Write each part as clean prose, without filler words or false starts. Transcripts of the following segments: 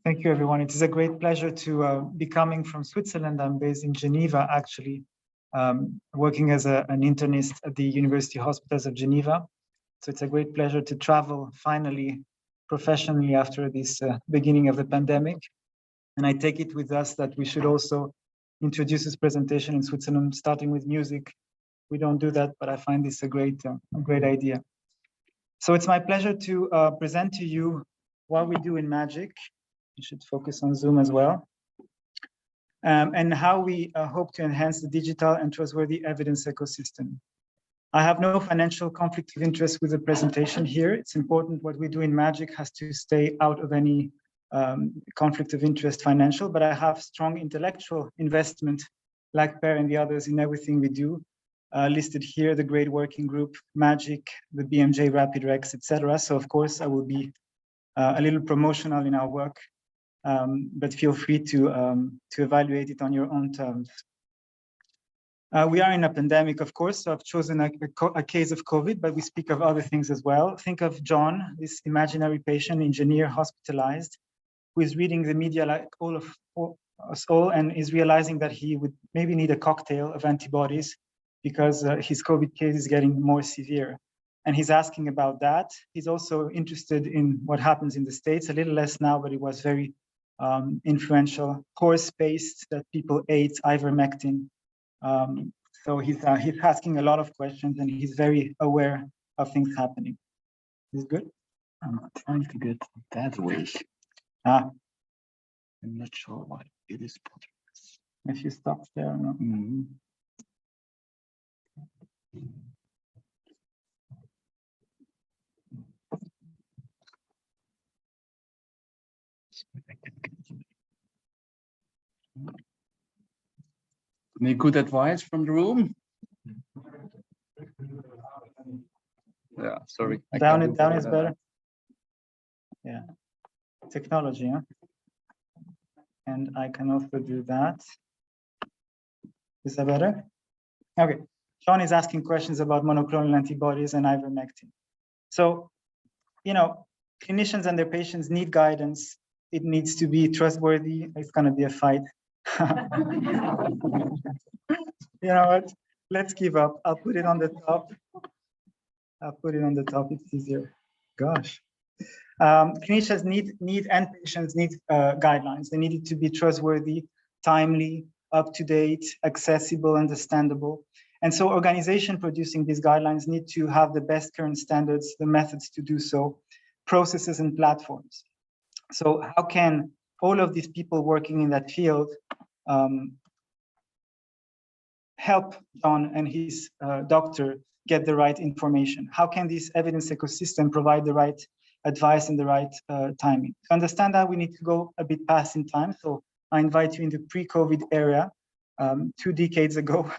Thank you, everyone. It is a great pleasure to be coming from Switzerland. I'm based in Geneva, actually, working as an internist at the University Hospitals of Geneva. So it's a great pleasure to travel finally professionally after this beginning of the pandemic. And I take it with us that we should also introduce this presentation in Switzerland, starting with music. We don't do that, but I find this a great idea. So it's my pleasure to present to you what we do in Magic. You should focus on Zoom as well. And how we hope to enhance the digital and trustworthy evidence ecosystem. I have no financial conflict of interest with the presentation here. It's important what we do in Magic has to stay out of any conflict of interest financial, but I have strong intellectual investment, like Per and the others, in everything we do. Listed here, the Great Working Group, Magic, the BMJ Rapid Rex, etc. So of course, I will be a little promotional in our work, but feel free to evaluate it on your own terms. We are in a pandemic, of course, so I've chosen a case of COVID, but we speak of other things as well. Think of John, this imaginary patient, engineer, hospitalized, who is reading the media like all of us all, and is realizing that he would maybe need a cocktail of antibodies because his COVID case is getting more severe. And he's asking about that. He's also interested in what happens in the States, a little less now, but it was very influential. Horse paste that people ate, ivermectin. So he's asking a lot of questions, and he's very aware of things happening. Is good? I'm trying to get that way. I'm not sure why it is possible. If you stop there, no. Mm-hmm. Any good advice from the room? Yeah, sorry. Down is better. Yeah, technology, huh? And I can also do that. Is that better? Okay. Sean is asking questions about monoclonal antibodies and ivermectin. So, clinicians and their patients need guidance. It needs to be trustworthy. It's going to be a fight. You know what? Let's give up. I'll put it on the top. It's easier. Gosh. Clinicians need and patients need guidelines. They need it to be trustworthy, timely, up to date, accessible, understandable. And so organizations producing these guidelines need to have the best current standards, the methods to do so, processes and platforms. So how can all of these people working in that field help John and his doctor get the right information? How can this evidence ecosystem provide the right advice and the right timing? To understand that, we need to go a bit past in time. So I invite you in the pre-COVID era, 2 decades ago,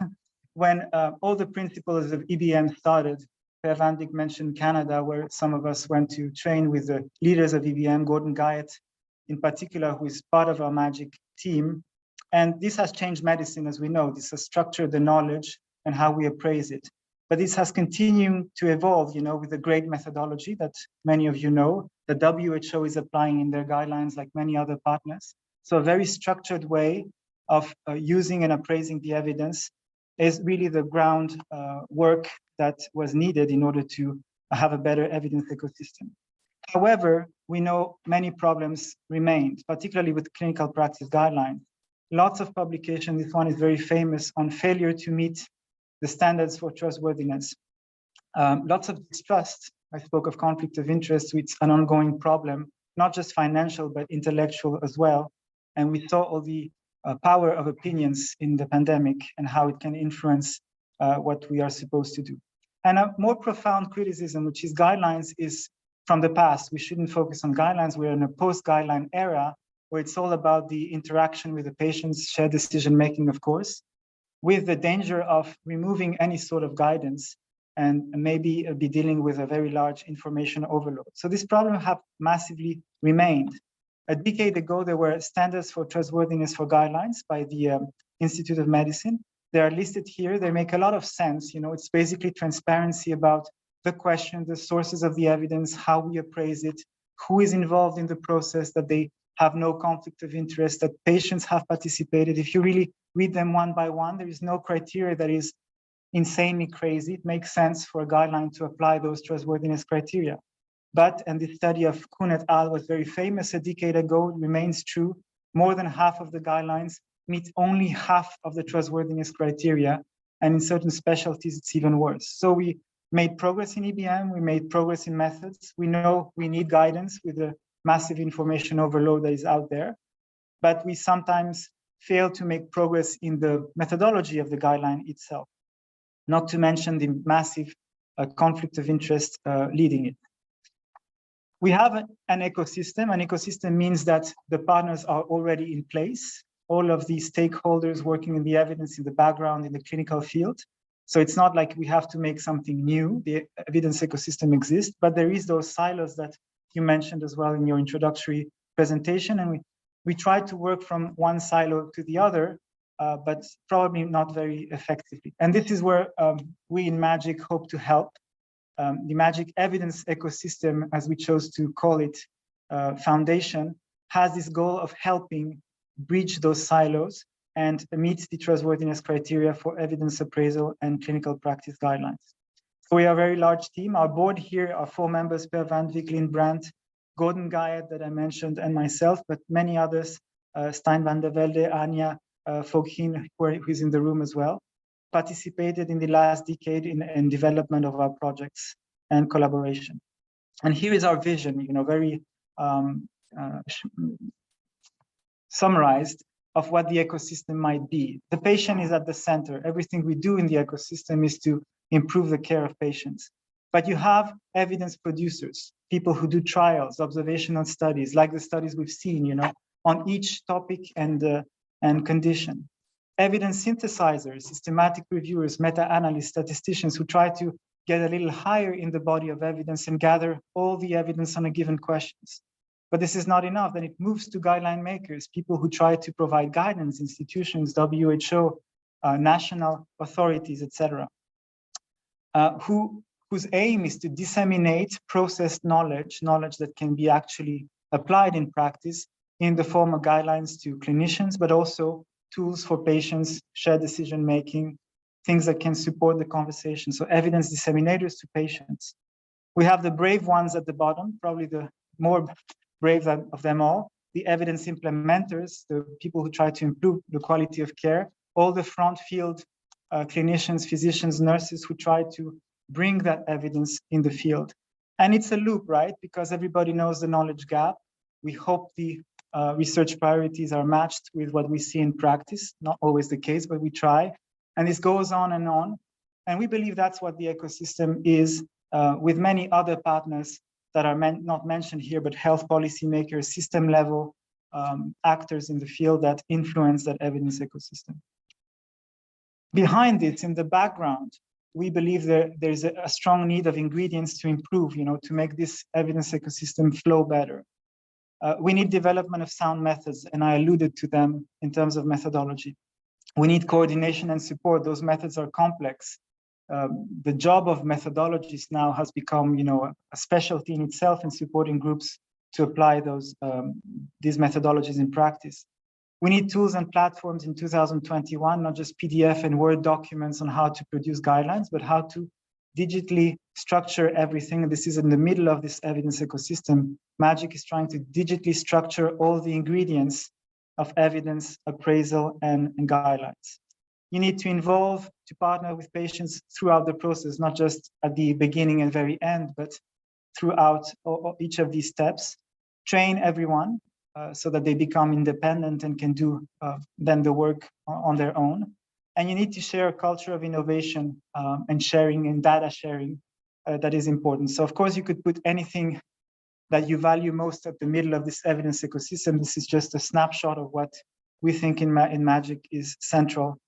when all the principles of EBM started. Per van Dijk mentioned Canada, where some of us went to train with the leaders of EBM, Gordon Guyatt in particular, who is part of our Magic team. And this has changed medicine, as we know. This has structured the knowledge and how we appraise it. But this has continued to evolve, with the great methodology that many of you know, the WHO is applying in their guidelines like many other partners. So a very structured way of using and appraising the evidence is really the ground work that was needed in order to have a better evidence ecosystem. However, we know many problems remained, particularly with clinical practice guidelines. Lots of publication, this one is very famous, on failure to meet the standards for trustworthiness. Lots of distrust. I spoke of conflict of interest, which is an ongoing problem, not just financial, but intellectual as well. And we saw all the power of opinions in the pandemic and how it can influence what we are supposed to do. And a more profound criticism, which is guidelines, is from the past. We shouldn't focus on guidelines. We're in a post-guideline era where it's all about the interaction with the patients, shared decision-making, of course, with the danger of removing any sort of guidance and maybe be dealing with a very large information overload. So this problem have massively remained. A decade ago, there were standards for trustworthiness for guidelines by the Institute of Medicine. They are listed here. They make a lot of sense. It's basically transparency about the question, the sources of the evidence, how we appraise it, who is involved in the process, that they have no conflict of interest, that patients have participated. If you really read them one by one, there is no criteria that is insanely crazy. It makes sense for a guideline to apply those trustworthiness criteria. But, and the study of Kuhn et al. Was very famous a decade ago, it remains true. More than half of the guidelines meet only half of the trustworthiness criteria. And in certain specialties, it's even worse. So we made progress in EBM, we made progress in methods. We know we need guidance with the massive information overload that is out there, but we sometimes fail to make progress in the methodology of the guideline itself, not to mention the massive conflict of interest leading it. We have an ecosystem. An ecosystem means that the partners are already in place, all of the stakeholders working in the evidence in the background in the clinical field. So it's not like we have to make something new. The evidence ecosystem exists, but there is those silos that you mentioned as well in your introductory presentation. And we try to work from one silo to the other, but probably not very effectively. And this is where we in MAGIC hope to help. The MAGIC evidence ecosystem, as we chose to call it, foundation, has this goal of helping bridge those silos and meet the trustworthiness criteria for evidence appraisal and clinical practice guidelines. So we are a very large team. Our board here are 4 members: Per Van Wyk, Lynn Brandt, Gordon Guyot that I mentioned, and myself, but many others, Stein van der Velde, Anja Foghin, who is in the room as well, participated in the last decade in development of our projects and collaboration. And here is our vision, very summarized, of what the ecosystem might be. The patient is at the center. Everything we do in the ecosystem is to improve the care of patients. But you have evidence producers, people who do trials, observational studies, like the studies we've seen, on each topic and condition. Evidence synthesizers, systematic reviewers, meta-analysts, statisticians who try to get a little higher in the body of evidence and gather all the evidence on a given questions. But this is not enough. Then it moves to guideline makers, people who try to provide guidance, institutions, WHO, national authorities, etc., whose aim is to disseminate processed knowledge that can be actually applied in practice in the form of guidelines to clinicians, but also tools for patients, shared decision-making, things that can support the conversation. So evidence disseminators to patients. We have the brave ones at the bottom, probably the more brave of them all, the evidence implementers, the people who try to improve the quality of care, all the front field clinicians, physicians, nurses who try to bring that evidence in the field. And it's a loop, right? Because everybody knows the knowledge gap. We hope the research priorities are matched with what we see in practice. Not always the case, but we try. And this goes on. And we believe that's what the ecosystem is, with many other partners that are not mentioned here, but health policy makers, system level actors in the field that influence that evidence ecosystem. Behind it, in the background, we believe there's a strong need of ingredients to improve, to make this evidence ecosystem flow better. We need development of sound methods, and I alluded to them in terms of methodology. We need coordination and support. Those methods are complex. The job of methodologists now has become, a specialty in itself in supporting groups to apply these methodologies in practice. We need tools and platforms in 2021, not just PDF and Word documents on how to produce guidelines, but how to digitally structure everything. And this is in the middle of this evidence ecosystem. MAGIC is trying to digitally structure all the ingredients of evidence, appraisal, and guidelines. You need to partner with patients throughout the process, not just at the beginning and very end, but throughout each of these steps. Train everyone so that they become independent and can do then the work on their own. And you need to share a culture of innovation and sharing and data sharing that is important. So of course you could put anything that you value most at the middle of this evidence ecosystem. This is just a snapshot of what we think in MAGIC is central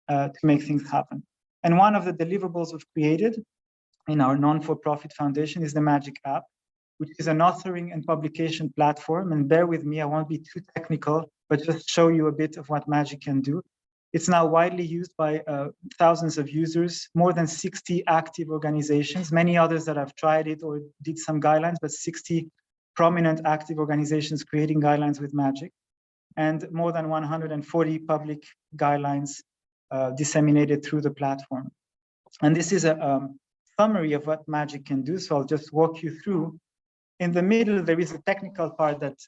to make things happen. And one of the deliverables we've created in our non-for-profit foundation is the MAGIC app, which is an authoring and publication platform. And bear with me, I won't be too technical, but just show you a bit of what MAGIC can do. It's now widely used by thousands of users, more than 60 active organizations, many others that have tried it or did some guidelines, but 60 prominent active organizations creating guidelines with magic, and more than 140 public guidelines disseminated through the platform. And this is a summary of what magic can do. So I'll just walk you through. In the middle, there is a technical part that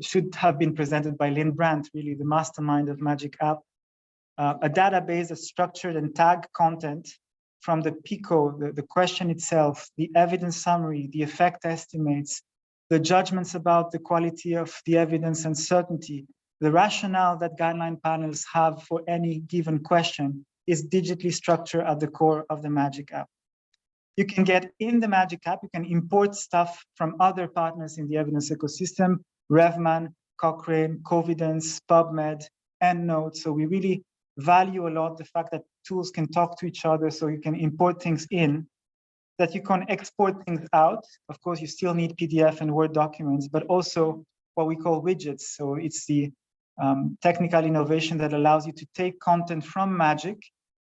should have been presented by Lynn Brandt, really the mastermind of Magic App. A database of structured and tagged content from the PICO, the question itself, the evidence summary, the effect estimates, the judgments about the quality of the evidence and certainty, the rationale that guideline panels have for any given question is digitally structured at the core of the Magic App. You can get in the Magic App, you can import stuff from other partners in the evidence ecosystem, Revman, Cochrane, Covidence, PubMed, EndNote. So we really value a lot the fact that tools can talk to each other, so you can import things in, that you can export things out. Of course, you still need PDF and Word documents, but also what we call widgets. So it's the technical innovation that allows you to take content from Magic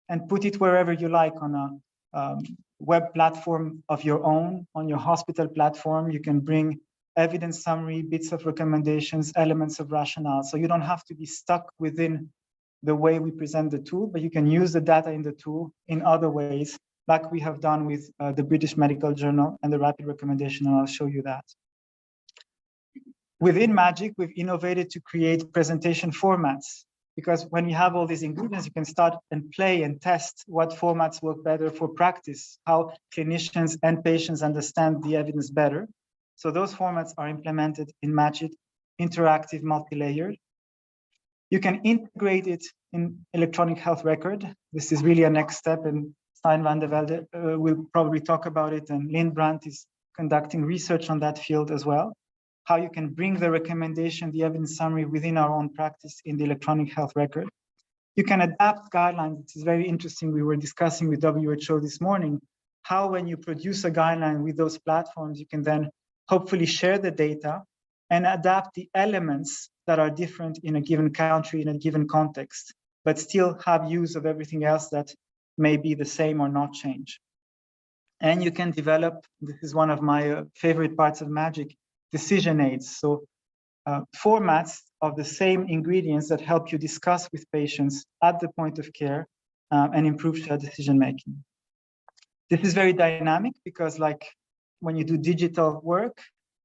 and put it wherever you like on a web platform of your own, on your hospital platform. You can bring evidence summary, bits of recommendations, elements of rationale. So you don't have to be stuck within the way we present the tool, but you can use the data in the tool in other ways, like we have done with the British Medical Journal and the rapid recommendation, and I'll show you that. Within Magic, we've innovated to create presentation formats, because when you have all these ingredients, you can start and play and test what formats work better for practice, how clinicians and patients understand the evidence better. So those formats are implemented in Magic, interactive, multi-layered. You can integrate it in electronic health record. This is really a next step, and Stein van der Velde will probably talk about it, and Lynn Brandt is conducting research on that field as well. How you can bring the recommendation, the evidence summary within our own practice in the electronic health record. You can adapt guidelines. It is very interesting. We were discussing with WHO this morning, how when you produce a guideline with those platforms, you can then hopefully share the data and adapt the elements that are different in a given country, in a given context, but still have use of everything else that may be the same or not change. And you can develop, this is one of my favorite parts of Magic, decision aids. So formats of the same ingredients that help you discuss with patients at the point of care and improve shared decision making. This is very dynamic because, like when you do digital work,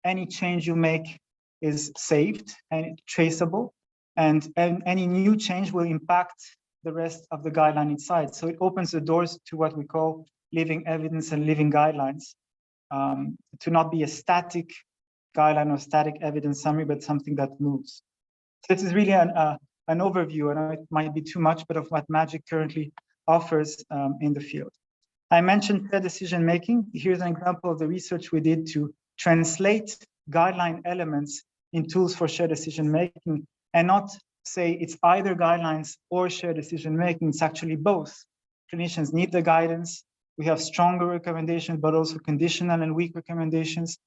any change you make is saved and traceable, and any new change will impact the rest of the guideline inside. So it opens the doors to what we call living evidence and living guidelines, to not be a static guideline or static evidence summary, but something that moves. So this is really an overview, and it might be too much, but of what Magic currently offers in the field. I mentioned shared decision making. Here's an example of the research we did to translate guideline elements in tools for shared decision making, and not say it's either guidelines or shared decision making. It's actually both. Clinicians need the guidance. We have stronger recommendations, but also conditional and weak recommendations.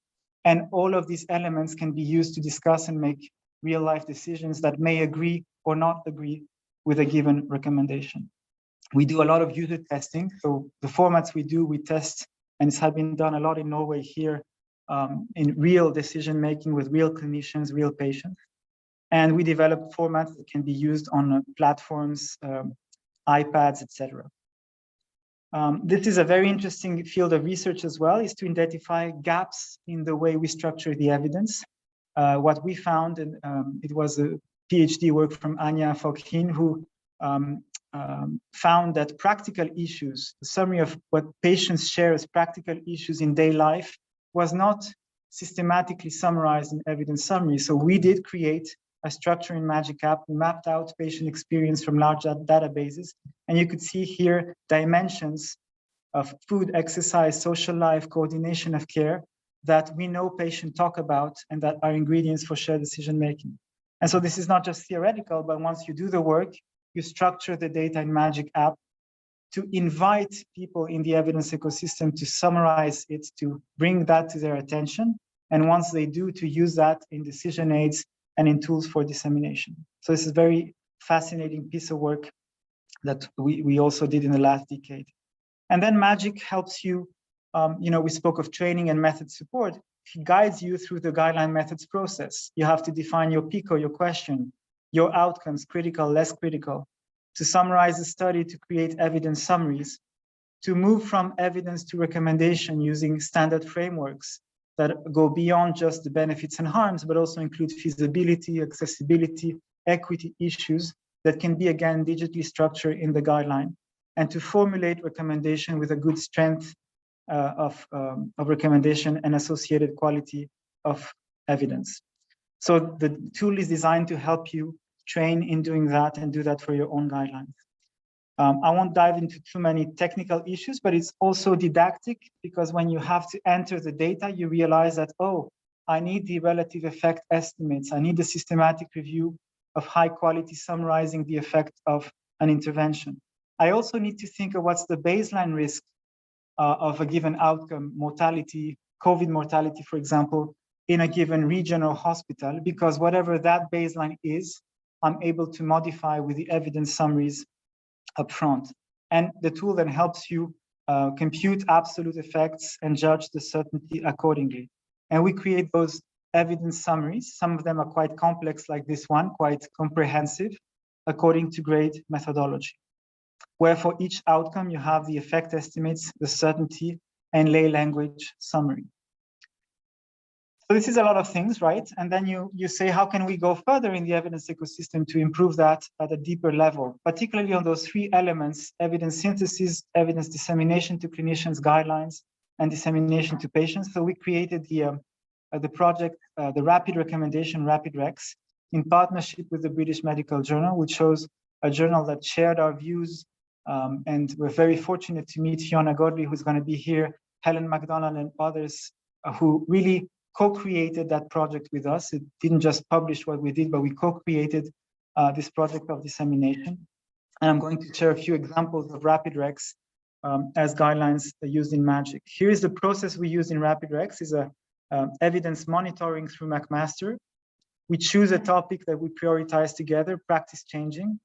And all of these elements can be used to discuss and make real life decisions that may agree or not agree with a given recommendation. We do a lot of user testing. So the formats we do, we test, and it's been done a lot in Norway here, in real decision making with real clinicians, real patients. And we develop formats that can be used on platforms, iPads, etc. This is a very interesting field of research as well, is to identify gaps in the way we structure the evidence. What we found, and it was a PhD work from Anja Falkin, who found that practical issues, the summary of what patients share as practical issues in daily life, was not systematically summarized in evidence summary. So we did create a structure in Magic App. We mapped out patient experience from large databases. And you could see here dimensions of food, exercise, social life, coordination of care that we know patients talk about and that are ingredients for shared decision making. And so this is not just theoretical, but once you do the work, you structure the data in Magic App to invite people in the evidence ecosystem to summarize it, to bring that to their attention. And once they do, to use that in decision aids and in tools for dissemination. So this is a very fascinating piece of work that we also did in the last decade. And then Magic helps you, we spoke of training and method support. he guides you through the guideline methods process. You have to define your PICO, your question, your outcomes, critical, less critical, to summarize the study, to create evidence summaries, to move from evidence to recommendation using standard frameworks that go beyond just the benefits and harms, but also include feasibility, accessibility, equity issues that can be, again, digitally structured in the guideline, and to formulate recommendation with a good strength of recommendation and associated quality of evidence. So the tool is designed to help you train in doing that and do that for your own guidelines. I won't dive into too many technical issues, but it's also didactic, because when you have to enter the data, you realize that, oh, I need the relative effect estimates. I need a systematic review of high quality summarizing the effect of an intervention. I also need to think of what's the baseline risk of a given outcome, mortality, COVID mortality, for example, in a given region or hospital, because whatever that baseline is, I'm able to modify with the evidence summaries upfront. And the tool then helps you compute absolute effects and judge the certainty accordingly. And we create those evidence summaries. Some of them are quite complex, like this one, quite comprehensive, according to grade methodology, where for each outcome you have the effect estimates, the certainty, and lay language summary. So this is a lot of things, right? And then you say, how can we go further in the evidence ecosystem to improve that at a deeper level, particularly on those three elements: evidence synthesis, evidence dissemination to clinicians, guidelines, and dissemination to patients. So we created the project, the Rapid Recommendation, Rapid Recs, in partnership with the British Medical Journal, which shows a journal that shared our views. And we're very fortunate to meet Fiona Godley, who's going to be here, Helen McDonald, and others who really co-created that project with us. It didn't just publish what we did, but we co-created this project of dissemination. And I'm going to share a few examples of Rapid Recs as guidelines used in MAGIC. Here is the process we use in Rapid Recs: is a evidence monitoring through McMaster. We choose a topic that we prioritize together, practice changing,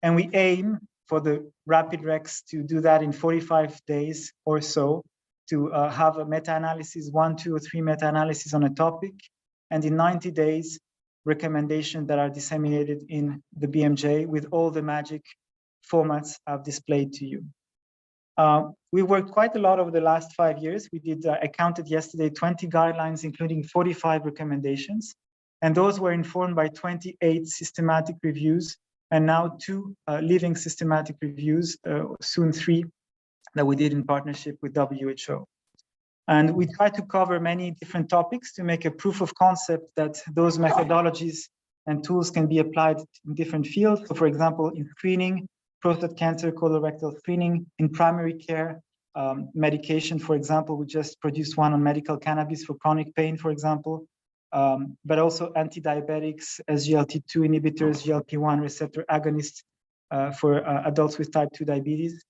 and we aim for the Rapid Recs to do that in 45 days or so, to have a meta-analysis, 1, 2, or 3 meta-analysis on a topic, and in 90 days, recommendations that are disseminated in the BMJ with all the MAGIC formats I've displayed to you. We worked quite a lot over the last 5 years. We did, I counted yesterday, 20 guidelines, including 45 recommendations, and those were informed by 28 systematic reviews, and now 2 living systematic reviews, soon 3, that we did in partnership with WHO. And we try to cover many different topics to make a proof of concept that those methodologies and tools can be applied in different fields. So for example, in screening, prostate cancer, colorectal screening, in primary care, medication, for example, we just produced one on medical cannabis for chronic pain, for example, but also anti-diabetics, SGLT2 inhibitors, GLP-1 receptor agonists for adults with type 2 diabetes.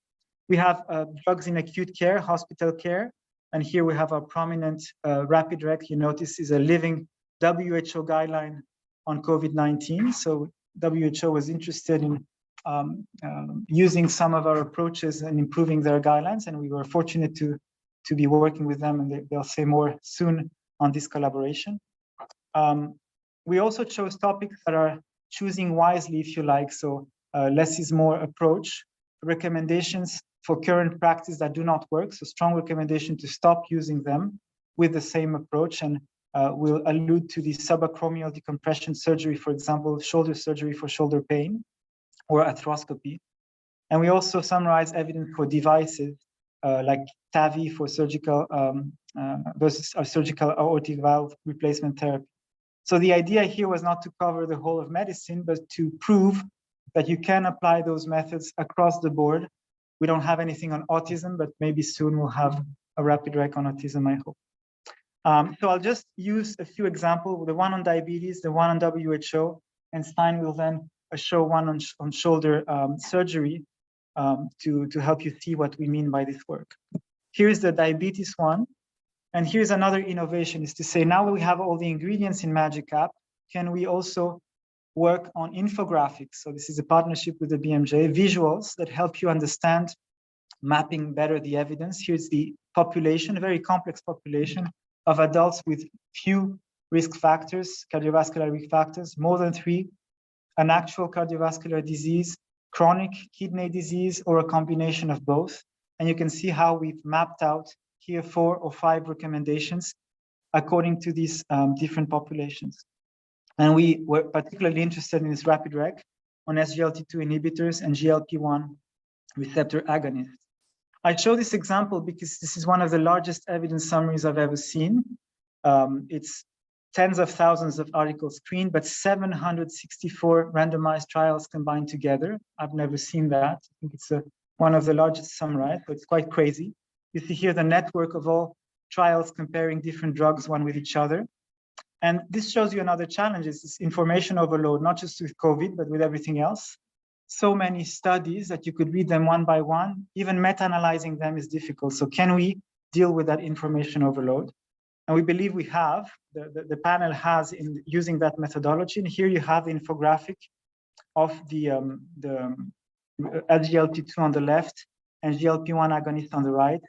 We have drugs in acute care, hospital care, and here we have a prominent Rapid Rec. You notice is a living WHO guideline on COVID-19. So WHO was interested in using some of our approaches and improving their guidelines, and we were fortunate to be working with them, and they'll say more soon on this collaboration. We also chose topics that are choosing wisely, if you like, so less is more approach, recommendations for current practice that do not work, so strong recommendation to stop using them with the same approach, and we'll allude to the subacromial decompression surgery, for example, shoulder surgery for shoulder pain, or arthroscopy. And we also summarize evidence for devices like TAVI for surgical versus surgical aortic valve replacement therapy. So the idea here was not to cover the whole of medicine, but to prove that you can apply those methods across the board. We don't have anything on autism, but maybe soon we'll have a Rapid Rec on autism, I hope. So I'll just use a few examples, the one on diabetes, the one on WHO, and Stein will then show one on shoulder surgery to help you see what we mean by this work. Here's the diabetes one. And here's another innovation, is to say, now we have all the ingredients in MAGIC app, can we also work on infographics? So this is a partnership with the BMJ, visuals that help you understand, mapping better the evidence. Here's the population, a very complex population, of adults with few risk factors, cardiovascular risk factors, more than 3, an actual cardiovascular disease, chronic kidney disease, or a combination of both. And you can see how we've mapped out here 4 or 5 recommendations according to these different populations. And we were particularly interested in this rapid rec on SGLT2 inhibitors and GLP-1 receptor agonists. I show this example because this is one of the largest evidence summaries I've ever seen. It's tens of thousands of articles screened, but 764 randomized trials combined together. I've never seen that. I think it's one of the largest summarized, but it's quite crazy. You see here the network of all trials comparing different drugs one with each other. And this shows you another challenge, is this information overload, not just with COVID, but with everything else. So many studies that you could read them one by one, even meta-analyzing them is difficult. So can we deal with that information overload? And we believe we have, the panel has in using that methodology. And here you have the infographic of the SGLT2 on the left and GLP-1 agonist on the right.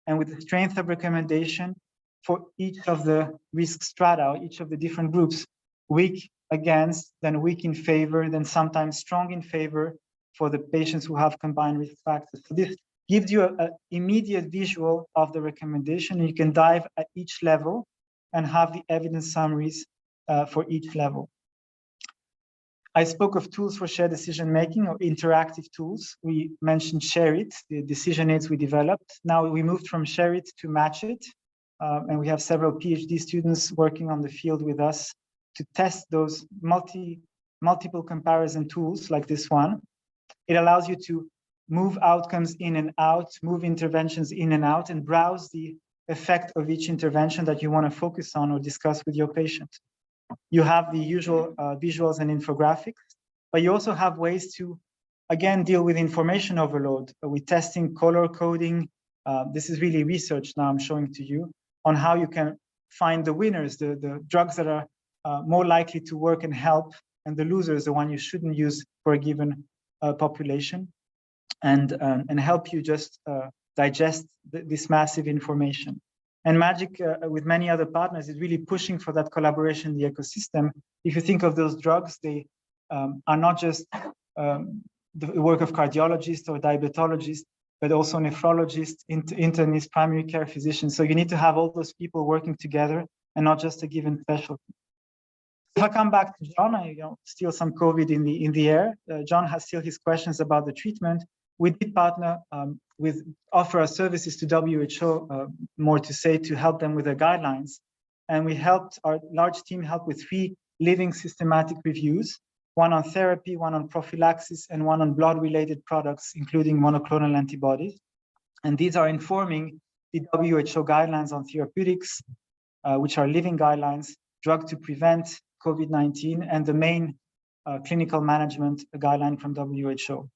And with the strength of recommendation for each of the risk strata, each of the different groups, weak against, then weak in favor, then sometimes strong in favor for the patients who have combined risk factors. So this gives you an immediate visual of the recommendation, and you can dive at each level and have the evidence summaries for each level. I spoke of tools for shared decision-making or interactive tools. We mentioned Share It, the decision aids we developed. Now we moved from Share It to Match It. And we have several PhD students working on the field with us to test those multiple comparison tools like this one. It allows you to move outcomes in and out, move interventions in and out, and browse the effect of each intervention that you want to focus on or discuss with your patient. You have the usual visuals and infographics, but you also have ways to, again, deal with information overload. With testing, color coding. This is really research now I'm showing to you on how you can find the winners, the drugs that are more likely to work and help, and the losers, the one you shouldn't use for a given population, and help you just digest this massive information. And Magic, with many other partners, is really pushing for that collaboration in the ecosystem. If you think of those drugs, they are not just the work of cardiologists or diabetologists, but also nephrologists, internists, primary care physicians. So you need to have all those people working together and not just a given specialty. If I come back to John, I still some COVID in the air. John has still his questions about the treatment. We did partner offer our services to WHO, more to say, to help them with their guidelines. And we helped, our large team helped with 3 living systematic reviews, one on therapy, one on prophylaxis, and one on blood-related products, including monoclonal antibodies. And these are informing the WHO guidelines on therapeutics, which are living guidelines, drug to prevent COVID-19, and the main clinical management guideline from WHO.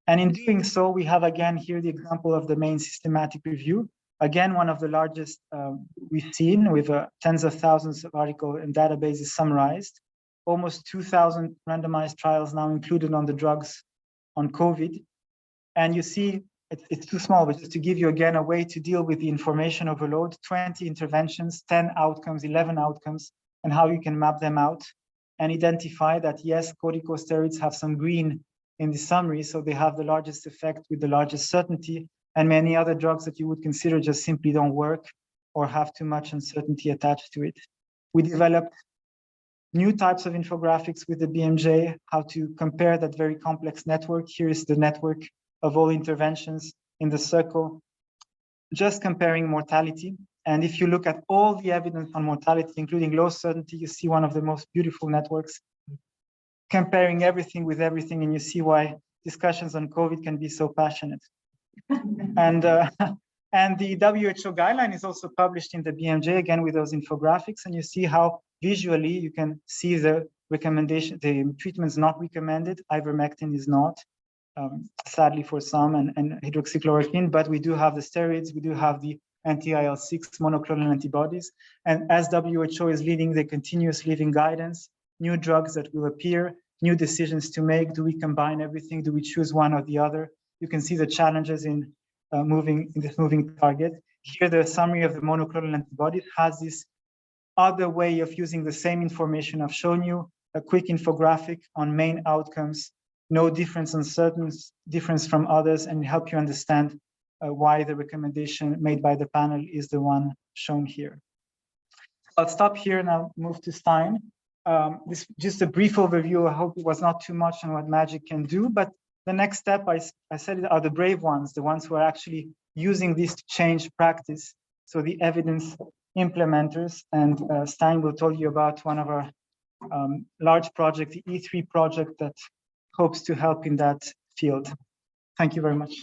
And in doing so, we have again here the example of the main systematic review. Again, one of the largest we've seen, with tens of thousands of articles and databases summarized. Almost 2,000 randomized trials now included on the drugs on COVID. And you see, it's too small, but just to give you again a way to deal with the information overload, 20 interventions, 10 outcomes, 11 outcomes, and how you can map them out and identify that, yes, corticosteroids have some green in the summary, so they have the largest effect with the largest certainty, and many other drugs that you would consider just simply don't work or have too much uncertainty attached to it. We developed new types of infographics with the BMJ, how to compare that very complex network. Here is the network of all interventions in the circle, just comparing mortality. And if you look at all the evidence on mortality, including low certainty, you see one of the most beautiful networks, comparing everything with everything, and you see why discussions on COVID can be so passionate. And the WHO guideline is also published in the BMJ, again with those infographics, and you see how visually you can see the recommendation, the treatments not recommended. Ivermectin is not, sadly for some, and hydroxychloroquine, but we do have the steroids, we do have the anti-IL-6 monoclonal antibodies, and as WHO is leading the continuous living guidance, new drugs that will appear, new decisions to make. Do we combine everything? Do we choose one or the other? You can see the challenges in moving target. Here, the summary of the monoclonal antibodies has this other way of using the same information. I've shown you a quick infographic on main outcomes, no difference on certain difference from others, and help you understand why the recommendation made by the panel is the one shown here. I'll stop here and I'll move to Stein. This just a brief overview. I hope it was not too much on what magic can do, but the next step, I said, are the brave ones, the ones who are actually using this to change practice. So the evidence implementers, and Stein will tell you about one of our large project, the E3 project, that hopes to help in that field. Thank you very much.